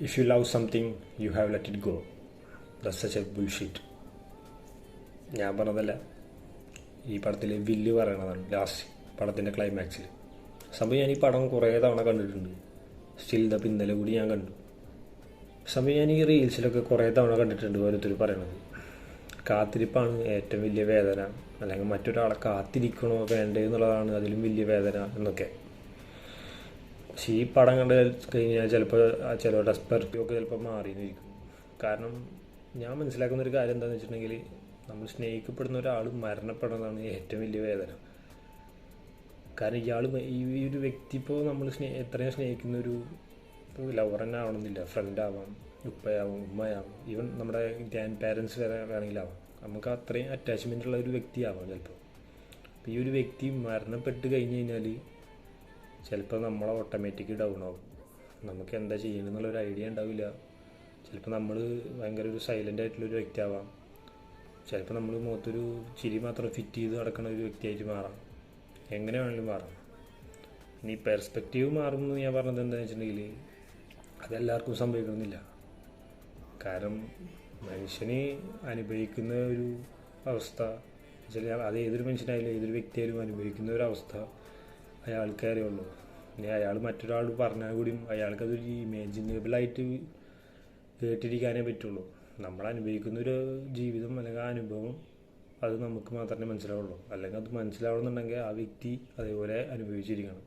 If you love something, you have let it go. That's such a bullshit. ഞാൻ പറഞ്ഞതല്ല, ഈ പടത്തിൽ വില്ല് പറയണതാണ് ലാസ്റ്റ് പടത്തിൻ്റെ ക്ലൈമാക്സിൽ. സംഭവം ഞാൻ ഈ പടം കുറേ തവണ കണ്ടിട്ടുണ്ട്. സ്റ്റിൽ ദ ഇന്നലെ കൂടി ഞാൻ കണ്ടു. സംഭവം ഞാൻ ഈ റീൽസിലൊക്കെ കുറേ തവണ കണ്ടിട്ടുണ്ട് ഓരോരുത്തർ പറയണത് കാത്തിരിപ്പാണ് ഏറ്റവും വലിയ വേദന, അല്ലെങ്കിൽ മറ്റൊരാളെ കാത്തിരിക്കണോ വേണ്ടേ എന്നുള്ളതാണ് അതിലും വലിയ വേദന എന്നൊക്കെ. പക്ഷേ ഈ പടം കണ്ട് കഴിഞ്ഞാൽ ചിലപ്പോൾ ചിലവരുടെ പെർസ്പെക്റ്റീവ് ഒക്കെ ചിലപ്പോൾ മാറിയെന്നിരിക്കും. കാരണം ഞാൻ മനസ്സിലാക്കുന്നൊരു കാര്യം എന്താണെന്ന് വെച്ചിട്ടുണ്ടെങ്കിൽ, നമ്മൾ സ്നേഹിക്കപ്പെടുന്ന ഒരാൾ മരണപ്പെടുന്നതാണ് ഏറ്റവും വലിയ വേദന. കാരണം ഈ ഒരു വ്യക്തി ഇപ്പോൾ നമ്മൾ എത്രയും സ്നേഹിക്കുന്ന ഒരു ലവർ തന്നെ ആവണമെന്നില്ല, ഫ്രണ്ടാവാം, ഉപ്പയാവും, ഉമ്മയാവും, ഈവൻ നമ്മുടെ ഗ്രാൻഡ് പാരൻസ് വരെ വേണമെങ്കിലാവാം. നമുക്ക് അത്രയും അറ്റാച്ച്മെൻ്റ് ഉള്ള ഒരു വ്യക്തിയാവാം ചിലപ്പോൾ. അപ്പോൾ ഈ ഒരു വ്യക്തി മരണപ്പെട്ട് കഴിഞ്ഞ് കഴിഞ്ഞാൽ ചിലപ്പോൾ നമ്മൾ ഓട്ടോമാറ്റിക് ഡൗൺ ആവും. നമുക്ക് എന്താ ചെയ്യണമെന്നുള്ളൊരു ഐഡിയ ഉണ്ടാവില്ല. ചിലപ്പോൾ നമ്മൾ ഭയങ്കര ഒരു സൈലൻ്റ് ആയിട്ടുള്ളൊരു വ്യക്തി ആവാം. ചിലപ്പോൾ നമ്മൾ മുഖത്തൊരു ചിരി മാത്രം ഫിറ്റ് ചെയ്ത് നടക്കുന്ന ഒരു വ്യക്തിയായിട്ട് മാറാം. എങ്ങനെ വേണമെങ്കിലും മാറാം. ഇനി പെർസ്പെക്റ്റീവ് മാറുമെന്ന് ഞാൻ പറഞ്ഞത് എന്താണെന്ന് വെച്ചിട്ടുണ്ടെങ്കിൽ, അതെല്ലാവർക്കും സംഭവിക്കണമെന്നില്ല. കാരണം മനുഷ്യന് അനുഭവിക്കുന്ന ഒരു അവസ്ഥ വെച്ചാൽ, അത് ഏതൊരു മനുഷ്യനായാലും ഏതൊരു വ്യക്തിയായാലും അനുഭവിക്കുന്ന ഒരു അവസ്ഥ അയാൾക്കേ അറിയുള്ളൂ. ഇനി അയാൾ മറ്റൊരാൾ പറഞ്ഞാൽ കൂടിയും അയാൾക്കതൊരു ഇമാജിനബിളായിട്ട് കേട്ടിരിക്കാനേ പറ്റുള്ളൂ. നമ്മൾ അനുഭവിക്കുന്നൊരു ജീവിതം അല്ലെങ്കിൽ ആ അനുഭവം അത് നമുക്ക് മാത്രമേ മനസ്സിലാവുള്ളൂ. അല്ലെങ്കിൽ അത് മനസ്സിലാവണമെന്നുണ്ടെങ്കിൽ ആ വ്യക്തി അതേപോലെ അനുഭവിച്ചിരിക്കണം.